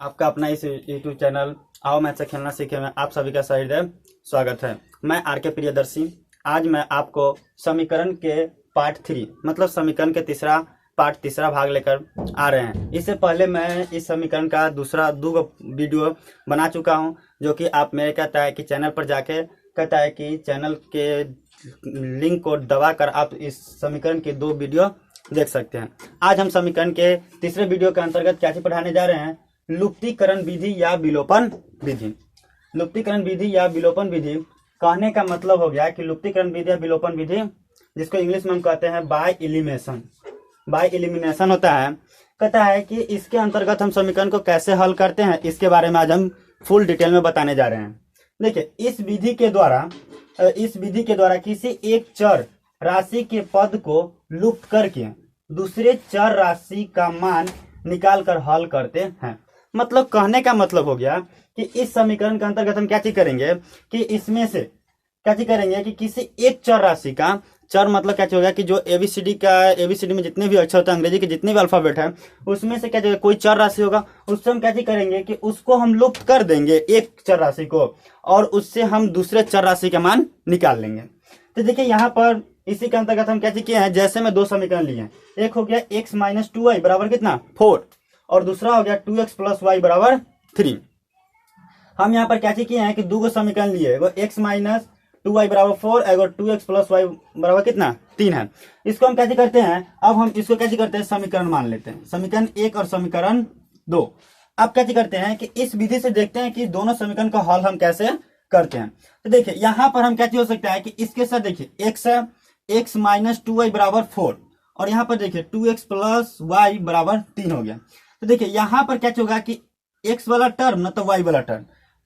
आपका अपना इस यूट्यूब चैनल आओ मैथ से खेलना सीखे में आप सभी का सहृदय स्वागत है। मैं आर के प्रियदर्शी। आज मैं आपको समीकरण के पार्ट 3 मतलब समीकरण के तीसरा भाग लेकर आ रहे हैं। इससे पहले मैं इस समीकरण का दो वीडियो बना चुका हूं, जो कि आप मेरे कहता है कि चैनल पर जाके कहता है कि चैनल के लिंक को दबाकर आप इस समीकरण के 2 वीडियो देख सकते हैं। आज हम समीकरण के तीसरे वीडियो के अंतर्गत क्या चीज पढ़ाने जा रहे हैं? लुप्तीकरण विधि या विलोपन विधि। लुप्तीकरण विधि या विलोपन विधि कहने का मतलब हो गया कि लुप्तीकरण विधि या विलोपन विधि, जिसको इंग्लिश में हम कहते हैं बाय एलिमिनेशन। बाय एलिमिनेशन होता है, कहता है कि इसके अंतर्गत हम समीकरण को कैसे हल करते हैं, इसके बारे में आज हम फुल डिटेल में बताने जा रहे हैं। देखिए, इस विधि के द्वारा किसी एक चर राशि के पद को लुप्त करके दूसरे चर राशि का मान निकाल कर हल करते हैं। मतलब कहने का मतलब हो गया कि इस समीकरण के अंतर्गत हम क्या चीज करेंगे कि इसमें से क्या चीज करेंगे कि किसी एक चर राशि का, चर मतलब क्या होगा कि जो एबीसीडी में जितने भी अक्षर होते हैं, अंग्रेजी के जितने भी अल्फाबेट है, उसमें से क्या होगा कोई चर राशि होगा, उससे हम क्या चीज करेंगे कि उसको हम लुप्त कर देंगे एक चर राशि को, और उससे हम दूसरे चर राशि का मान निकाल लेंगे। तो देखिए यहाँ पर इसी के अंतर्गत हम क्या चीज किए हैं, जैसे मैं 2 समीकरण लिए हैं। एक हो गया x माइनस 2y बराबर कितना 4, और दूसरा हो गया 2x प्लस वाई बराबर 3। हम यहाँ पर क्या चीज किए हैं कि 2 समीकरण लिए, एगो x माइनस 2y बराबर 4, एगो 2x प्लस वाई बराबर कितना 3 है। इसको हम क्या चीज करते हैं, अब हम इसको क्या चीज करते हैं, समीकरण मान लेते हैं, समीकरण 1 और समीकरण 2। अब क्या चीज करते हैं कि इस विधि से देखते हैं कि दोनों समीकरण का हल हम कैसे करते हैं। तो देखिए यहाँ पर हम क्या चीज हो सकता है कि इसके साथ देखिए x माइनस 2y बराबर 4, और यहाँ पर देखिए 2x प्लस वाई बराबर 3 हो गया। तो देखिए यहाँ पर क्या होगा कि x वाला टर्म न तो y वाला टर्म,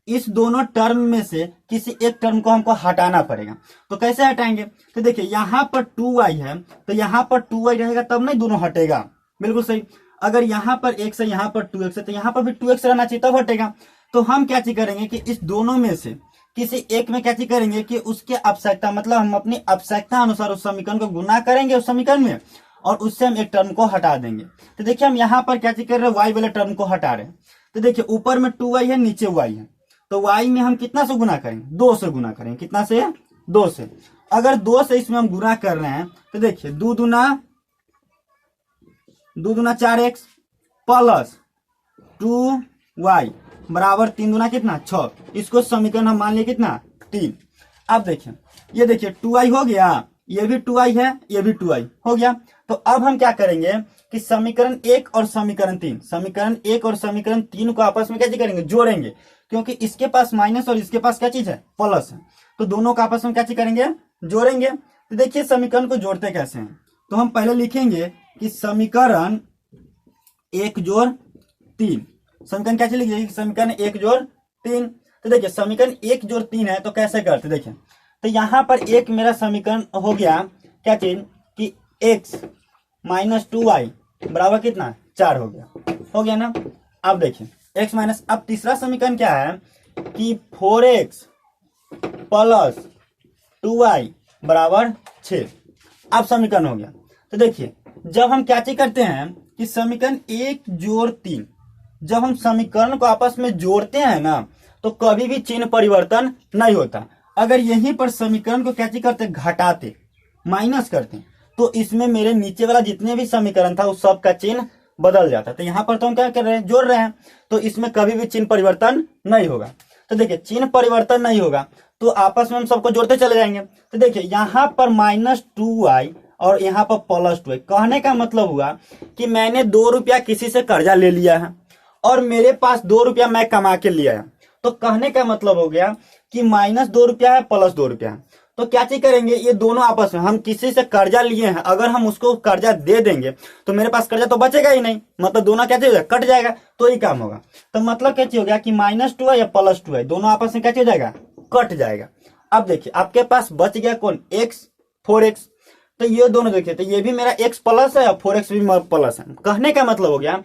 इस दोनों टर्म में से किसी एक टर्म को हमको हटाना पड़ेगा। तो कैसे हटाएंगे? तो देखिए यहाँ पर 2y है, तो यहाँ पर 2y रहेगा, तब नहीं दोनों हटेगा। बिल्कुल सही। अगर यहाँ पर x है, यहाँ पर 2x है, तो यहाँ पर भी 2x रहना चाहिए, तब हटेगा। तो हम क्या चीज करेंगे कि इस दोनों में से किसी एक में क्या चीज करेंगे कि उसके आवश्यकता मतलब हम अपनी आवश्यकता अनुसार उस समीकरण को गुना करेंगे उस समीकरण में, और उससे हम एक टर्म को हटा देंगे। तो देखिए हम यहाँ पर क्या चीज कर रहे हैं, y वाले टर्म को हटा रहे हैं। तो देखिए ऊपर में 2y है, नीचे y है, तो y में हम कितना से गुना करेंगे, 2 से गुना करेंगे। कितना से? 2 से। अगर 2 से इसमें हम गुना कर रहे हैं तो देखिए 2 दूना 4x प्लस 2y बराबर 3 दूना कितना 6। इसको समीकरण हम मान लिए कितना 3। अब देखिए ये देखिए 2y हो गया, ये भी 2y है, ये भी 2y हो गया। तो अब हम क्या करेंगे कि समीकरण 1 और समीकरण 3 को आपस में क्या करेंगे, जोड़ेंगे, क्योंकि इसके पास माइनस और इसके पास क्या चीज है, प्लस है। तो दोनों का आपस में क्या चीज करेंगे, जोड़ेंगे। तो देखिए समीकरण को जोड़ते कैसे हैं, तो हम पहले लिखेंगे कि समीकरण 1 जोड़ 3। समीकरण क्या लिखिए, समीकरण 1 जोड़ 3। तो देखिए समीकरण 1 जोड़ 3 है, तो कैसे करते देखिए। तो यहां पर एक मेरा समीकरण हो गया क्या चीज कि x माइनस 2y बराबर कितना 4 हो गया ना। अब देखिए x माइनस, अब तीसरा समीकरण क्या है कि 4x प्लस 2y बराबर 6। अब समीकरण हो गया। तो देखिए जब हम क्या चीज करते हैं कि समीकरण 1 जोड़ 3, जब हम समीकरण को आपस में जोड़ते हैं ना, तो कभी भी चिन्ह परिवर्तन नहीं होता। अगर यहीं पर समीकरण को क्या चीज करते, घटाते, माइनस करते, तो इसमें मेरे नीचे वाला जितने भी समीकरण था उस सब का चिन्ह बदल जाता। तो यहाँ पर तो हम क्या कर रहे हैं, जोड़ रहे हैं, तो इसमें कभी भी चिन्ह परिवर्तन नहीं होगा। तो देखिए चिन्ह परिवर्तन नहीं होगा तो आपस में हम सबको जोड़ते चले जाएंगे। तो देखिए यहाँ पर माइनस 2y और यहाँ पर प्लस 2y, कहने का मतलब हुआ कि मैंने 2 रुपया किसी से कर्जा ले लिया है और मेरे पास 2 रुपया मैं कमा के लिया है। तो कहने का मतलब हो गया कि माइनस 2 रुपया है, प्लस 2 रुपया है। तो क्या चीज करेंगे, ये दोनों आपस में, हम किसी से कर्जा लिए हैं, अगर हम उसको कर्जा दे देंगे तो मेरे पास कर्जा तो बचेगा ही नहीं, मतलब दोनों क्या चीज कट जाएगा, तो ही काम होगा। तो मतलब क्या चीज हो गया कि माइनस 2 है या प्लस 2 है, दोनों आपस में क्या चीज हो जाएगा, कट जाएगा। अब देखिए आपके पास बच गया कौन, x 4x। तो ये दोनों देखिए, तो ये भी मेरा x प्लस है और 4x भी प्लस है। कहने का मतलब हो गया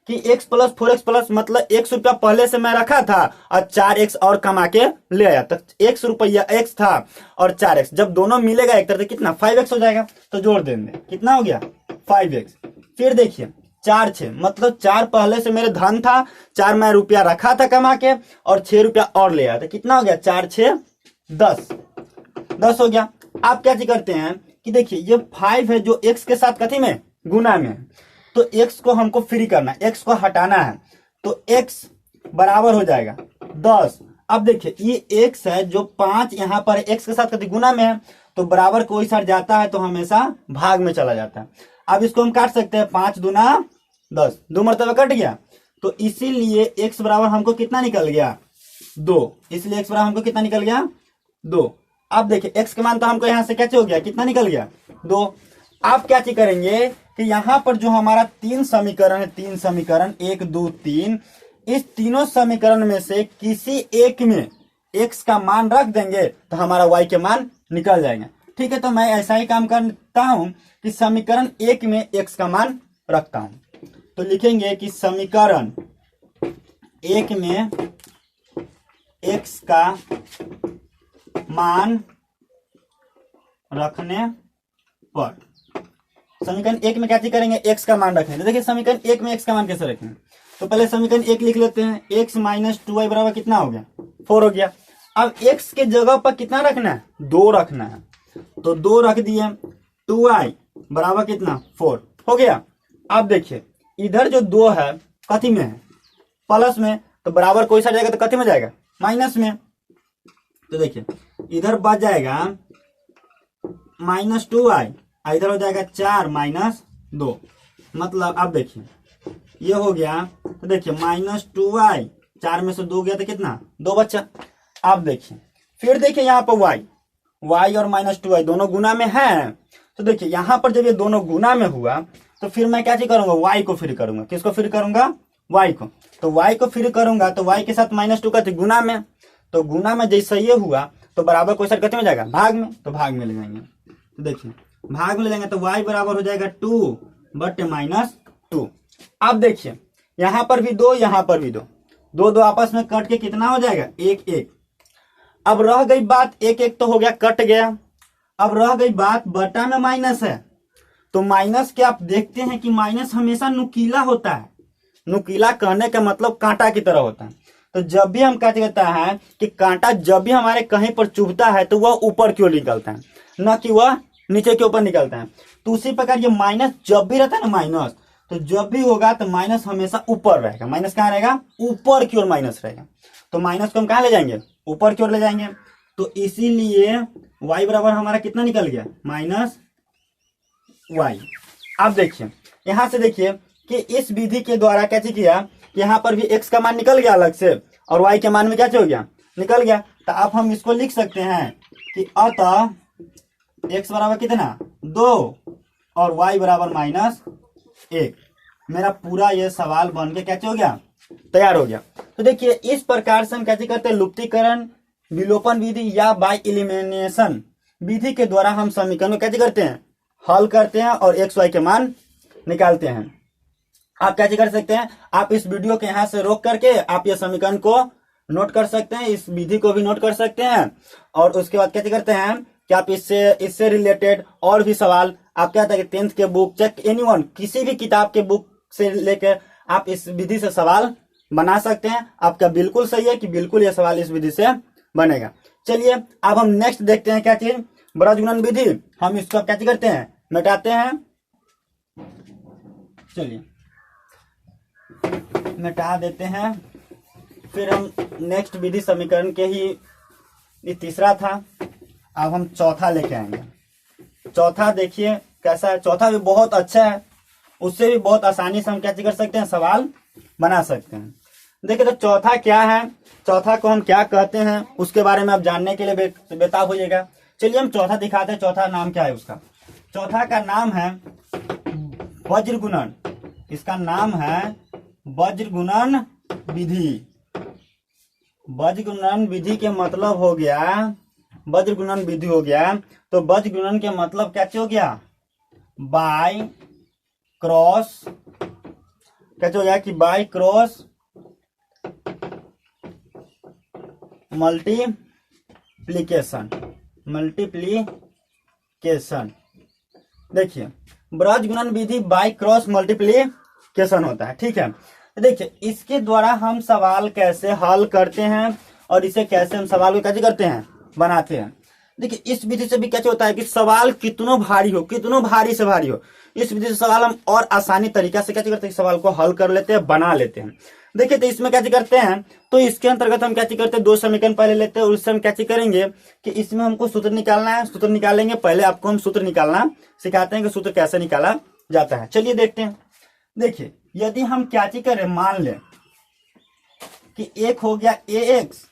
कि x प्लस 4x प्लस मतलब 1 रुपया पहले से मैं रखा था और 4x और कमा के ले आया। तो 1 रुपया x था और 4x जब दोनों मिलेगा एक तरह से कितना 5x हो जाएगा। तो जोड़ देंगे, कितना हो गया 5x। फिर देखिए 4 6, मतलब 4 पहले से मेरे धन था, 4 मैं रुपया रखा था कमा के और 6 रुपया और ले आया था। कितना हो गया? 4 6 10, 10 हो गया। आप क्या करते हैं कि देखिए ये 5 है जो x के साथ कथी में गुना में है, तो x को हमको फ्री करना है, x को हटाना है, तो x बराबर हो जाएगा 10। अब देखिए ये x है जो 5 यहाँ पर x के साथ कथी गुना में है, तो बराबर कोई साथ जाता है तो हमेशा भाग में चला जाता है। अब इसको हम काट सकते हैं, 5 दूना 10, 2 मरतबा कट गया, तो इसीलिए x बराबर हमको कितना निकल गया? 2। इसलिए x बराबर हमको कितना निकल गया? 2। अब देखिए x के मान तो हमको यहाँ से कैसे हो गया, कितना निकल गया? 2। आप क्या चीज करेंगे कि यहाँ पर जो हमारा 3 समीकरण है, 3 समीकरण 1 2 3, इस तीनों समीकरण में से किसी एक में x का मान रख देंगे तो हमारा y के मान निकल जाएंगे। ठीक है, तो मैं ऐसा ही काम करता हूं कि समीकरण 1 में x का मान रखता हूं, तो लिखेंगे कि समीकरण 1 में x का मान रखने पर, समीकरण 1 में क्या चीज करेंगे? x का मान रखेंगे। तो देखिए समीकरण 1 में x का मान कैसे रखेंगे, तो पहले समीकरण 1 लिख लेते हैं, x माइनस 2y बराबर कितना हो गया? 4 हो गया। अब x के जगह पर कितना रखना है? 2 रखना है, तो 2 रख दिए, 2y बराबर कितना? 4 हो गया। अब देखिए इधर जो 2 है कथी में है? प्लस में, तो बराबर कोई सा जाएगा तो कथी में जाएगा? माइनस में। तो देखिए इधर बच जाएगा माइनस 2y, इधर हो जाएगा 4 माइनस 2, मतलब अब देखिए ये हो गया, तो देखिए माइनस 2y, 4 में से 2 गया तो कितना? 2 बच्चा। अब देखिए फिर देखिए यहाँ पर y और माइनस 2y दोनों गुना में है, तो देखिए यहाँ पर जब ये दोनों गुना में हुआ तो फिर मैं क्या चीज करूंगा? y को फ्री करूंगा। किसको फ्री करूंगा? y को। तो y को फ्री करूंगा तो y के साथ माइनस 2 का थी गुना में, तो गुना में जैसे ये हुआ तो बराबर कोई साथ में जाएगा? भाग में, तो भाग में ले जाएंगे। तो देखिए भाग में ले जाएंगे तो y बराबर हो जाएगा 2 बटे माइनस 2। अब देखिए यहाँ पर भी 2, यहाँ पर भी 2, 2 2 आपस में कट के कितना हो जाएगा? 1 1। अब रह गई बात, 1 1 तो हो गया, कट गया। अब रह गई बात बटा में माइनस है, तो माइनस के आप देखते हैं कि माइनस हमेशा नुकीला होता है। नुकीला कहने का मतलब कांटा की तरह होता है। तो जब भी हम क्या कहता है कि कांटा जब भी हमारे कहीं पर चुभता है तो वह ऊपर की ओर निकलता है, न कि वह नीचे के ऊपर निकलता है। तो उसी प्रकार ये माइनस जब भी रहता है ना, माइनस तो जब भी होगा तो माइनस हमेशा ऊपर रहेगा। माइनस कहाँ रहेगा? ऊपर की ओर माइनस रहेगा। तो माइनस को हम कहाँ ले जाएंगे? ऊपर की ओर ले जाएंगे। तो इसीलिए y बराबर हमारा कितना निकल गया? Minus y। अब देखिए यहां से देखिए कि इस विधि के द्वारा कैसे किया, यहाँ पर भी x का मान निकल गया अलग से और y के मान में क्या हो गया? निकल गया। तो अब हम इसको लिख सकते हैं कि अतः x बराबर कितना? 2 और y बराबर माइनस 1। मेरा पूरा ये सवाल बन के कैसे हो गया? तैयार हो गया। तो देखिए इस प्रकार से हम कैसे करते हैं? लुप्तीकरण विलोपन विधि या बाय एलिमिनेशन विधि के द्वारा हम समीकरण को कैसे करते हैं? हल करते हैं और x y के मान निकालते हैं। आप कैसे कर सकते हैं? आप इस वीडियो के यहाँ से रोक करके आप ये समीकरण को नोट कर सकते हैं, इस विधि को भी नोट कर सकते हैं, और उसके बाद कैसे करते हैं कि आप इससे रिलेटेड और भी सवाल आप क्या है 10th के बुक चेक एनीवन किसी भी किताब के बुक से लेकर आप इस विधि से सवाल बना सकते हैं। आपका बिल्कुल सही है कि बिल्कुल ये सवाल इस विधि से बनेगा। चलिए अब हम नेक्स्ट देखते हैं क्या चीज? ब्रज गुणन विधि। हम इसको अब क्या करते हैं? मिटाते हैं। चलिए मिटा देते हैं। फिर हम नेक्स्ट विधि समीकरण के ही, ये तीसरा था, अब हम चौथा लेके आएंगे। चौथा देखिए कैसा है। चौथा भी बहुत अच्छा है, उससे भी बहुत आसानी से हम क्या कर सकते हैं? सवाल बना सकते हैं। देखिए तो चौथा क्या है, चौथा को हम क्या कहते हैं, उसके बारे में आप जानने के लिए बेताब होइएगा। चलिए हम चौथा दिखाते हैं। चौथा नाम क्या है उसका? चौथा का नाम है वज्र गुणन। इसका नाम है वज्र गुणन विधि। वज्र गुणन विधि के मतलब हो गया, वज्र गुणन विधि हो गया, तो वज्र गुणन के मतलब क्या हो गया? बाय क्रॉस, कैसे हो गया कि बाय क्रॉस मल्टीप्लीकेशन। मल्टीप्लीकेशन देखिए ब्रज गुणन विधि बाय क्रॉस मल्टीप्लीकेशन क्वेश्चन होता है। ठीक है, तो देखिए इसके द्वारा हम सवाल कैसे हल करते हैं और इसे कैसे हम सवाल को कैसे करते हैं, बनाते हैं। देखिए इस विधि से भी कैसे होता है कि सवाल कितनो भारी हो, कितनो भारी से भारी हो, इस विधि से सवाल हम और आसानी तरीका से कैसे करते हैं, सवाल को हल कर लेते हैं, बना लेते हैं। देखिए तो इसमें कैसे करते हैं, तो इसके अंतर्गत हम कैसे करते हैं, दो समीकरण पहले लेते हैं और उससे हम कैसे करेंगे कि इसमें हमको सूत्र निकालना है, सूत्र निकालेंगे। पहले आपको हम सूत्र निकालना सिखाते हैं कि सूत्र कैसे निकाला जाता है। चलिए देखते हैं। देखिए यदि हम क्या करें, मान लें कि एक हो गया ax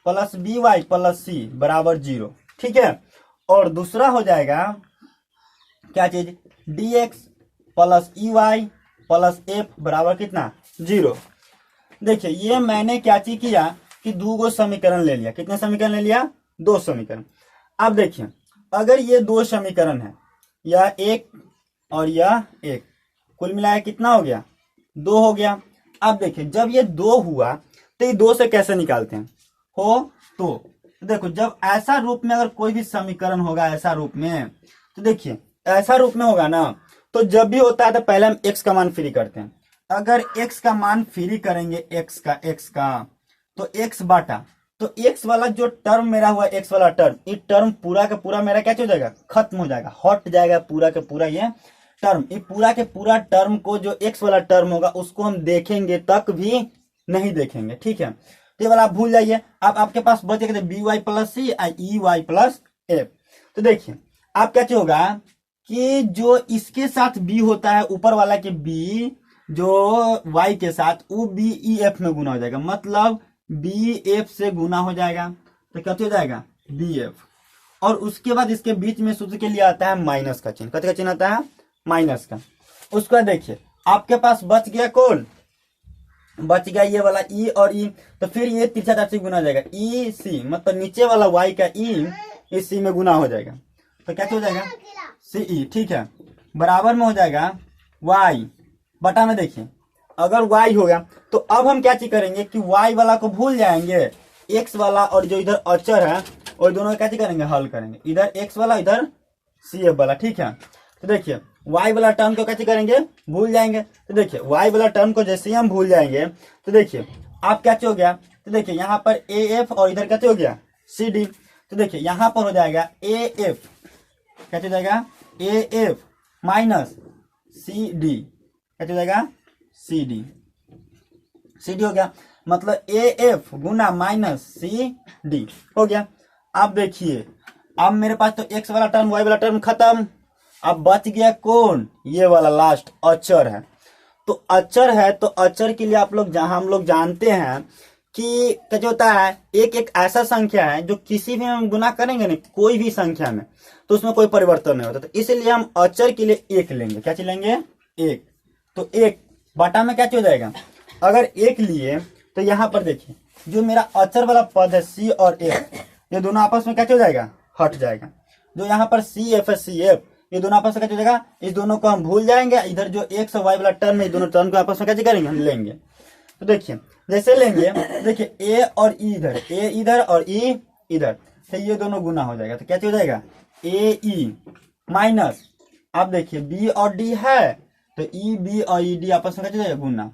plus by plus c बराबर 0, ठीक है, और दूसरा हो जाएगा क्या चीज, dx plus ey plus f बराबर कितना, 0। देखिए ये मैंने क्या चीज किया कि दो समीकरण ले लिया। कितने समीकरण ले लिया, दो समीकरण। अब देखिए अगर ये दो समीकरण है, यह एक और यह एक, कुल मिलाया कितना हो गया, दो हो गया। अब देखिए जब ये दो हुआ तो ये दो से कैसे निकालते हैं, हो तो देखो जब ऐसा रूप में अगर कोई भी समीकरण होगा ऐसा रूप में, तो देखिए ऐसा रूप में होगा ना, तो जब भी होता है तो पहले हम x का मान फ्री करते हैं। अगर x का मान फ्री करेंगे x का तो x बाटा, तो x वाला जो टर्म मेरा हुआ, x वाला टर्म, ये टर्म पूरा का पूरा मेरा क्या हो जाएगा, खत्म हो जाएगा, हट जाएगा पूरा का पूरा ये टर्म। ये पूरा के पूरा टर्म को जो x वाला टर्म होगा उसको हम देखेंगे तक भी नहीं देखेंगे। ठीक है, तो ये वाला आप भूल जाइए। अब आपके पास बचेगा बी वाई प्लस सी ई वाई प्लस एफ। तो देखिए आप क्या होगा कि जो इसके साथ b होता है, ऊपर वाला के b जो y के साथ, वो b e f में गुना हो जाएगा, मतलब b f से गुना हो जाएगा, तो क्या हो जाएगा b f। और उसके बाद इसके बीच में सूत्र के लिए आता है माइनस का चिन्ह। कितने का चिन्ह आता है, माइनस का। उसका देखिए आपके पास बच गया कौन, बच गया ये वाला e और e, तो फिर ये तिरछा तार से गुना हो जाएगा e c, मतलब नीचे वाला y का e इस c में गुना हो जाएगा, तो क्या हो जाएगा सी ई। ठीक है, बराबर में हो जाएगा y बटा में। देखिए अगर y हो गया तो अब हम क्या चीज करेंगे कि y वाला को भूल जाएंगे, x वाला और जो इधर अचर है और दोनों क्या चीज करेंगे, हल करेंगे, इधर x वाला इधर सी एफ वाला। ठीक है, तो देखिए y वाला टर्म को कैसे करेंगे, भूल जाएंगे। तो देखिए y वाला टर्म को जैसे ही हम भूल जाएंगे तो देखिए आप क्या हो गया, तो देखिए यहाँ पर ए एफ और इधर क्या हो गया सी डी। तो देखिए यहाँ पर हो जाएगा ए एफ, क्या हो जाएगा A F minus C D, क्या हो जाएगा सी डी। सी डी हो गया, मतलब ए एफ गुना माइनस सी डी हो गया। अब देखिए अब मेरे पास तो एक्स वाला टर्म वाई वाला टर्म खत्म, अब बच गया कौन, ये वाला लास्ट अचर है। तो अचर है तो अचर के लिए आप लोग जहां हम लोग जानते हैं कि क्या होता है, एक ऐसा संख्या है जो किसी भी हम गुना करेंगे ना कोई भी संख्या में तो उसमें कोई परिवर्तन नहीं होता, तो इसलिए हम अचर के लिए एक लेंगे। क्या लेंगे, एक। तो एक बटा में क्या हो जाएगा, अगर एक लिए तो यहाँ पर देखिए जो मेरा अचर वाला पद है सी और एफ, ये दोनों आपस में क्या हो जाएगा, हट जाएगा। जो यहाँ पर सी एफ है सी एफ, ये दोनों आपस में क्या हो जाएगा, इस दोनों को हम भूल जाएंगे। इधर जो एक्स और वाई वाला टर्म है, दोनों टर्म को आपस में क्या करेंगे, हम लेंगे। तो देखिए जैसे लेंगे, देखिए ए और ई इधर, ए इधर और ई इधर, तो ये दोनों गुना हो जाएगा, तो क्या हो जाएगा ए ई माइनस, आप देखिए बी और डी है तो ई बी और ई डी आपस में क्या हो जाएगा, गुना,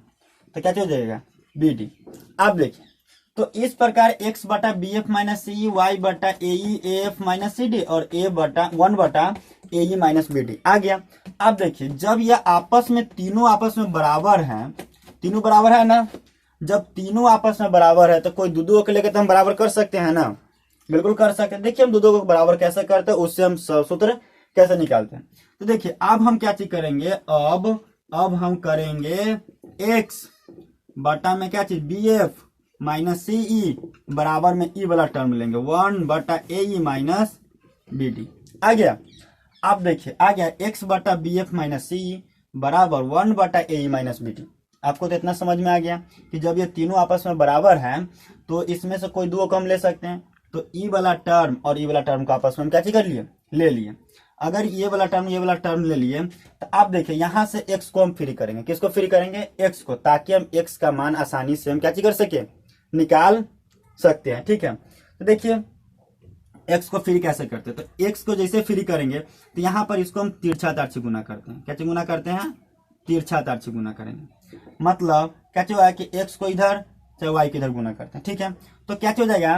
तो क्या हो जाएगा बी डी। आप देखिए तो इस प्रकार x बटा B F minus C, Y बटा A E A F minus C D और ए बटा 1 बटा A E minus B D आ गया। अब देखिए जब यह आपस में तीनों आपस में बराबर हैं, तीनों बराबर है ना, जब तीनों आपस में बराबर है तो कोई दो को लेकर तो हम बराबर कर सकते हैं ना, बिल्कुल कर सकते हैं। देखिए हम दो को बराबर कैसे करते हैं, उससे हम सूत्र कैसे निकालते हैं। तो देखिए अब हम क्या चीज करेंगे, अब हम करेंगे x बटा में क्या चीज बी एफ माइनस सी ई बराबर में ई वाला टर्म लेंगे 1 बटा A E minus B D आ गया। अब देखिए आ गया x बटा बी एफ माइनस सी ई बराबर 1 बटा A E minus B D. आपको तो इतना समझ में आ गया कि जब ये तीनों आपस में बराबर हैं तो इसमें से कोई दो को हम ले सकते हैं, तो ई वाला टर्म और ई वाला टर्म को आपस में हम क्या कर लिए, ले लिए। अगर ये वाला टर्म ले लिए तो आप देखिए यहाँ से x को हम फ्री करेंगे, किसको फ्री करेंगे, x को, ताकि हम x का मान आसानी से हम क्या कर सके, निकाल सकते हैं। ठीक है, तो देखिए x को फ्री कैसे करते हैं, तो x को जैसे फ्री करेंगे तो यहाँ पर इसको हम तिरछा तार से गुना करते हैं। क्या गुना करते हैं, तिरछा तारछी गुना करेंगे। मतलब क्या होगा कि x को इधर चाहे y को इधर गुना करते हैं, ठीक है। तो क्या हो जाएगा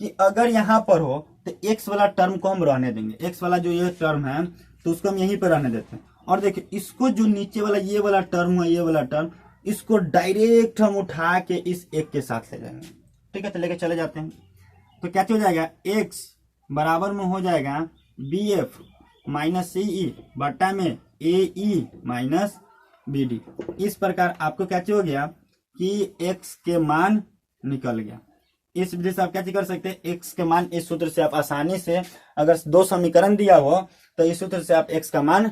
कि अगर यहाँ पर हो तो x वाला टर्म को हम रहने देंगे, x वाला जो ये टर्म है तो उसको हम यहीं पर रहने देते हैं। और देखिए इसको जो नीचे वाला ये वाला टर्म है, ये वाला टर्म, इसको डायरेक्ट हम उठा के इस एक के साथ ले जाएंगे, ठीक है। तो लेके चले जाते हैं। तो क्या हो जाएगा, x बराबर में हो जाएगा BF माइनस CE बट्टा में AE माइनस BD। इस प्रकार आपको क्या हो गया कि x के मान निकल गया। इस विधि से आप क्या कर सकते हैं, x के मान इस सूत्र से आप आसानी से, अगर दो समीकरण दिया हो तो इस सूत्र से आप x का मान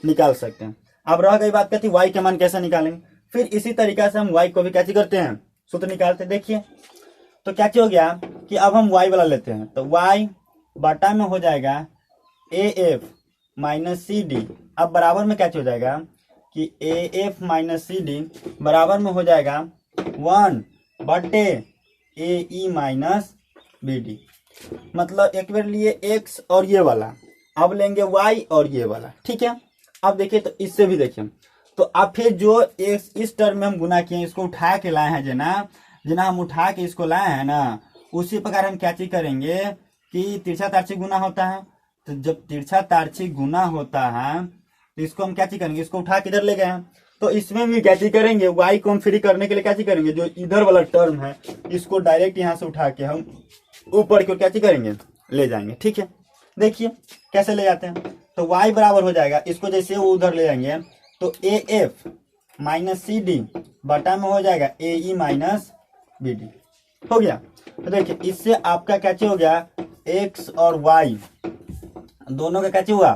निकाल सकते हैं। अब रह गई बात कहती y के मान कैसे निकालेंगे। फिर इसी तरीका से हम y को भी क्या करते हैं, सूत्र निकालते हैं। देखिए तो क्या हो गया कि अब हम y वाला लेते हैं, तो y बटा में हो जाएगा AF माइनस CD। अब बराबर में क्या हो जाएगा कि AF माइनस CD बराबर में हो जाएगा 1 बटे AE माइनस BD। मतलब एक बार लिए x और ये वाला, अब लेंगे y और ये वाला, ठीक है। अब देखिए तो इससे भी देखिए, तो अब फिर जो इस टर्म में हम गुना किए इसको उठा के लाए हैं जना हम उठा के इसको लाए हैं ना, उसी प्रकार हम क्या चीज करेंगे कि तिरछा तारछी गुना होता है। तो जब तिरछा तारछी गुना होता है तो इसको हम क्या चीज करेंगे, इसको उठा के इधर ले गए हैं, तो इसमें भी क्या चीज करेंगे, y को हम फ्री करने के लिए क्या चीज करेंगे, जो इधर वाला टर्म है इसको डायरेक्ट यहाँ से उठा के हम ऊपर की ओर क्या चीज करेंगे, ले जाएंगे, ठीक है। देखिए कैसे ले जाते हैं, तो y बराबर हो जाएगा, इसको जैसे वो उधर ले जाएंगे तो AF माइनस CD बटा में हो जाएगा AE माइनस BD, हो गया। तो देखिए इससे आपका क्या हो गया, x और y दोनों का क्या हुआ,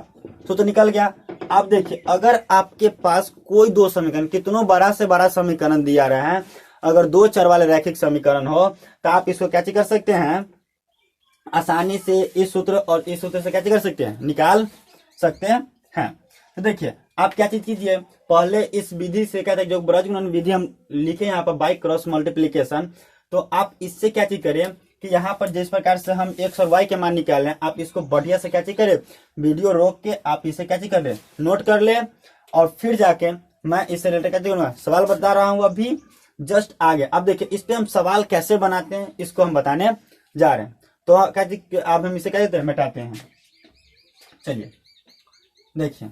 तो निकल गया। अब देखिए अगर आपके पास कोई दो समीकरण, कितनों बड़ा से बड़ा समीकरण दिया रहे हैं, अगर दो चर वाले रैखिक समीकरण हो तो आप इसको क्या कर सकते हैं, आसानी से इस सूत्र और इस सूत्र से क्या कर सकते हैं, निकाल सकते हैं। तो देखिए आप क्या चीज कीजिए, पहले इस विधि से क्या था, जो ब्रजगुणन विधि हम लिखे यहाँ पर बाय क्रॉस मल्टीप्लीकेशन, तो आप इससे क्या चीज करें कि यहाँ पर जिस प्रकार से हम x और y के मान निकाल हैं, आप इसको बढ़िया से क्या चीज करें, वीडियो रोक के आप इसे क्या चीज कर ले, नोट कर ले, और फिर जाके मैं इससे रिलेटेड क्या करूंगा, सवाल बता रहा हूँ अभी जस्ट आगे। अब देखिए इस पे हम सवाल कैसे बनाते हैं इसको हम बताने जा रहे हैं। तो क्या अब हम इसे क्या देते हैं, मिटाते हैं। चलिए देखिए